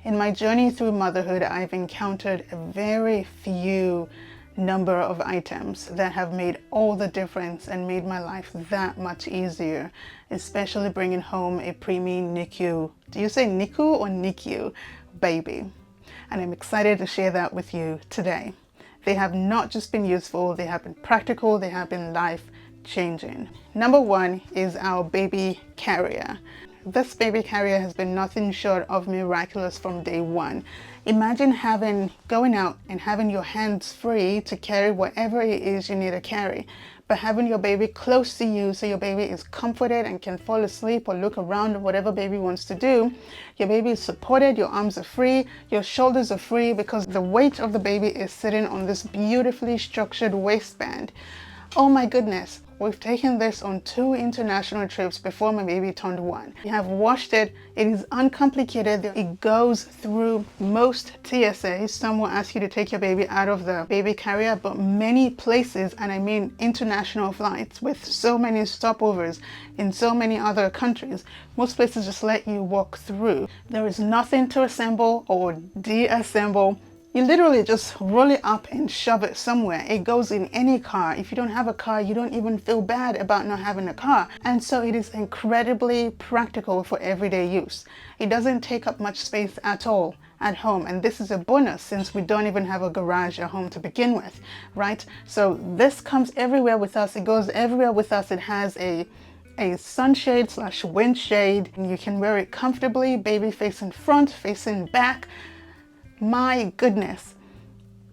In my journey through motherhood, I've encountered a very few number of items that have made all the difference and made my life that much easier, especially bringing home a preemie NICU. Do you say NICU or NICU baby? And I'm excited to share that with you today. They have not just been useful, they have been practical, they have been life-changing. Number one is our baby carrier. This baby carrier has been nothing short of miraculous from day one. Imagine going out and having your hands free to carry whatever it is you need to carry, but having your baby close to you so your baby is comforted and can fall asleep or look around or whatever baby wants to do. Your baby is supported, your arms are free, your shoulders are free because the weight of the baby is sitting on this beautifully structured waistband. Oh my goodness, we've taken this on 2 international trips before my baby turned 1. We have washed it. It is uncomplicated. It goes through most TSA. Some will ask you to take your baby out of the baby carrier, but many places, and I mean international flights with so many stopovers in so many other countries, most places just let you walk through. There is nothing to assemble or deassemble. You literally just roll it up and shove it somewhere. It goes in any car. If you don't have a car, you don't even feel bad about not having a car. And so it is incredibly practical for everyday use. It doesn't take up much space at all at home. And this is a bonus since we don't even have a garage at home to begin with, right? So this comes everywhere with us. It goes everywhere with us. It has a sunshade / wind shade. And you can wear it comfortably, baby facing front, facing back. My goodness,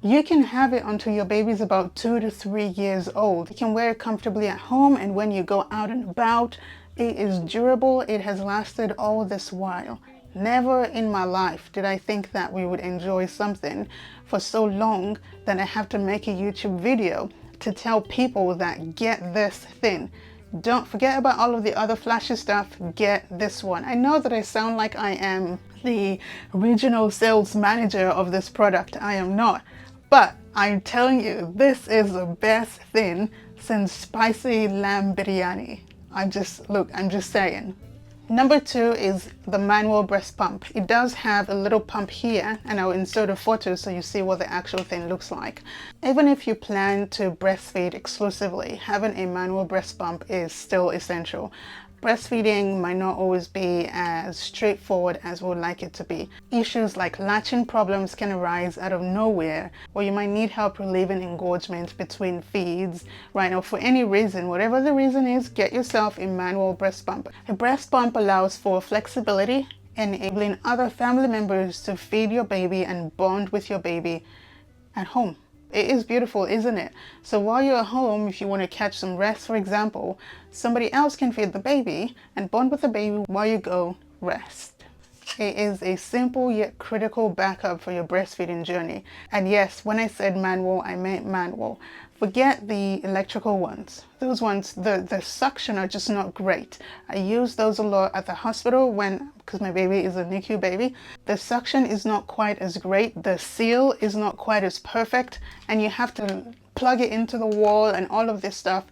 you can have it until your baby's about 2 to 3 years old. You can wear it comfortably at home, and when you go out and about, it is durable. It has lasted all this while. Never in my life did I think that we would enjoy something for so long that I have to make a YouTube video to tell people that get this thing. Don't forget about all of the other flashy stuff, get this one. I know that I sound like I am the regional sales manager of this product. I am not, but I'm telling you, this is the best thing since spicy lamb biryani. I'm just saying. Number 2 is the manual breast pump. It does have a little pump here, and I'll insert a photo so you see what the actual thing looks like. Even if you plan to breastfeed exclusively, having a manual breast pump is still essential. Breastfeeding might not always be as straightforward as we would like it to be. Issues like latching problems can arise out of nowhere, or you might need help relieving engorgement between feeds, right? Or for any reason, whatever the reason is, get yourself a manual breast pump. A breast pump allows for flexibility, enabling other family members to feed your baby and bond with your baby at home. It is beautiful, isn't it? So while you're at home, if you want to catch some rest, for example, somebody else can feed the baby and bond with the baby while you go rest. It is a simple yet critical backup for your breastfeeding journey. And yes, when I said manual, I meant manual. Forget the electrical ones. Those ones, the suction are just not great. I use those a lot at the hospital because my baby is a NICU baby. The suction is not quite as great. The seal is not quite as perfect. And you have to plug it into the wall and all of this stuff.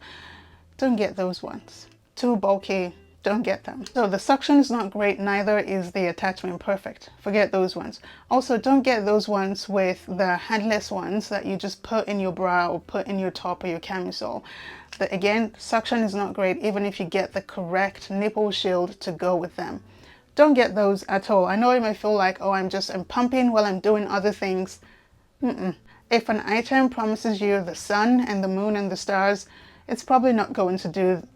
Don't get those ones. Too bulky. Don't get them. So the suction is not great, neither is the attachment perfect. Forget those ones. Also, don't get those ones with the handless ones that you just put in your bra or put in your top or your camisole. Again, suction is not great even if you get the correct nipple shield to go with them. Don't get those at all. I know you might feel like, oh, I'm pumping while I'm doing other things. If an item promises you the sun and the moon and the stars, it's probably not going to do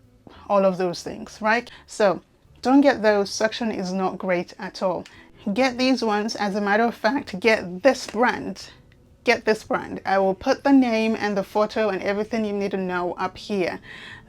all of those things, right? So don't get those. Suction is not great at all. Get these ones. As a matter of fact, get this brand. Get this brand. I will put the name and the photo and everything you need to know up here.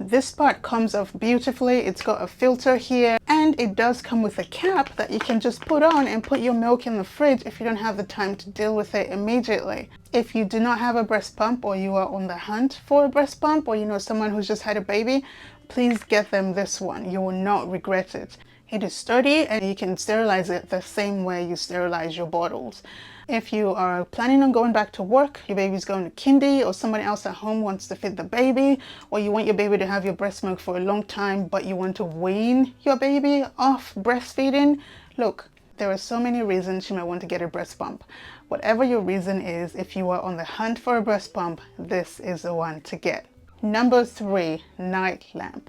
This part comes off beautifully. It's got a filter here, and it does come with a cap that you can just put on and put your milk in the fridge if you don't have the time to deal with it immediately. If you do not have a breast pump, or you are on the hunt for a breast pump, or you know someone who's just had a baby, please get them this one. You will not regret it. It is sturdy and you can sterilize it the same way you sterilize your bottles. If you are planning on going back to work, your baby's going to kindy, or somebody else at home wants to feed the baby, or you want your baby to have your breast milk for a long time, but you want to wean your baby off breastfeeding, look, There are so many reasons you might want to get a breast pump. Whatever your reason is, if you are on the hunt for a breast pump, this is the one to get. Number 3, night lamp.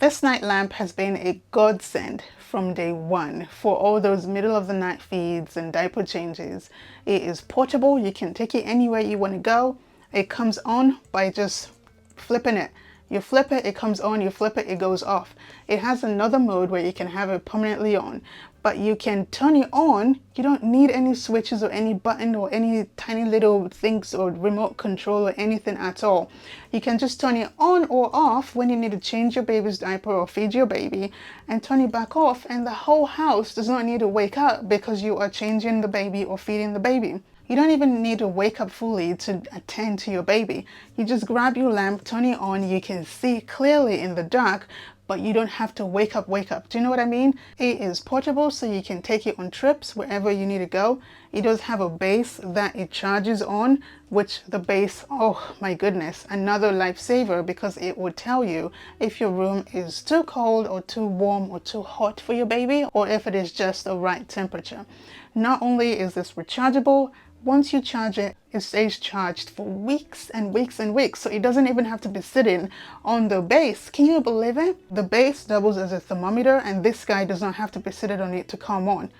This night lamp has been a godsend from day one for all those middle of the night feeds and diaper changes. It is portable. You can take it anywhere you want to go. It comes on by just flipping it. You flip it, it comes on, you flip it, it goes off. It has another mode where you can have it permanently on, but you can turn it on. You don't need any switches or any button or any tiny little things or remote control or anything at all. You can just turn it on or off when you need to change your baby's diaper or feed your baby, and turn it back off, and the whole house does not need to wake up because you are changing the baby or feeding the baby. You don't even need to wake up fully to attend to your baby. You just grab your lamp, turn it on, you can see clearly in the dark, but you don't have to wake up. Do you know what I mean? It is portable, so you can take it on trips wherever you need to go. It does have a base that it charges on, which the base, oh my goodness, another lifesaver, because it will tell you if your room is too cold or too warm or too hot for your baby, or if it is just the right temperature. Not only is this rechargeable, once you charge it, it stays charged for weeks and weeks and weeks. So it doesn't even have to be sitting on the base. Can you believe it? The base doubles as a thermometer, and this guy does not have to be sitting on it to come on.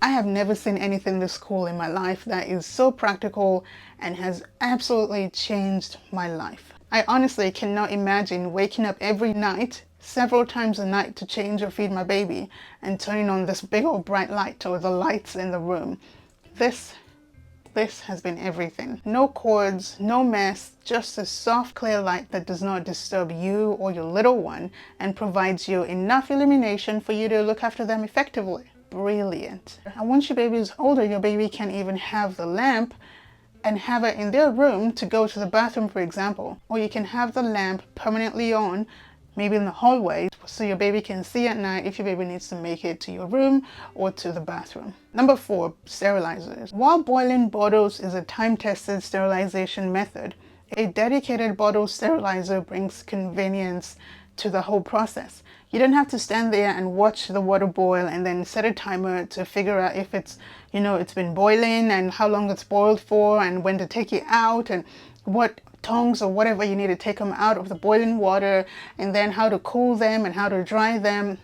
I have never seen anything this cool in my life that is so practical and has absolutely changed my life. I honestly cannot imagine waking up every night, several times a night, to change or feed my baby and turning on this big old bright light or the lights in the room. This has been everything. No cords, no mess, just a soft clear light that does not disturb you or your little one and provides you enough illumination for you to look after them effectively. Brilliant. And once your baby is older, your baby can even have the lamp and have it in their room to go to the bathroom, for example. Or you can have the lamp permanently on, maybe in the hallway, so your baby can see at night if your baby needs to make it to your room or to the bathroom. Number 4, sterilizers. While boiling bottles is a time-tested sterilization method, a dedicated bottle sterilizer brings convenience to the whole process. You don't have to stand there and watch the water boil and then set a timer to figure out if it's been boiling and how long it's boiled for and when to take it out and what tongs or whatever you need to take them out of the boiling water, and then how to cool them and how to dry them.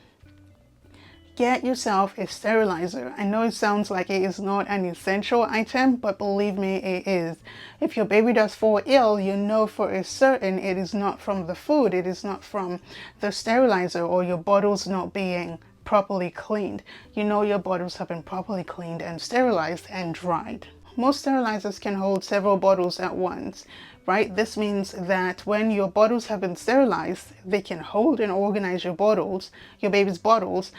Get yourself a sterilizer. I know it sounds like it is not an essential item, but believe me, it is. If your baby does fall ill, you know for a certain it is not from the food, it is not from the sterilizer or your bottles not being properly cleaned. You know your bottles have been properly cleaned and sterilized and dried. Most sterilizers can hold several bottles at once, right? This means that when your bottles have been sterilized, they can hold and organize your bottles, your baby's bottles,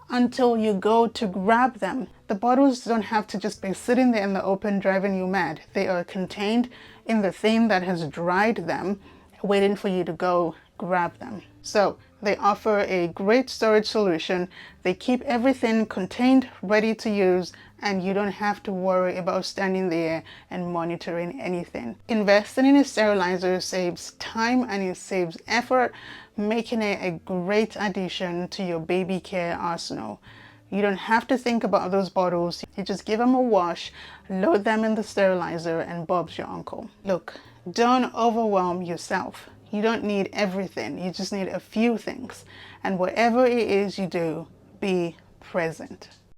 until you go to grab them. The bottles don't have to just be sitting there in the open driving you mad. They are contained in the thing that has dried them, waiting for you to go grab them. So they offer a great storage solution. They keep everything contained, ready to use, and you don't have to worry about standing there and monitoring anything. Investing in a sterilizer saves time and it saves effort, making it a great addition to your baby care arsenal. You don't have to think about those bottles. You just give them a wash, load them in the sterilizer, and Bob's your uncle. Look, don't overwhelm yourself. You don't need everything. You just need a few things. And whatever it is you do, be present.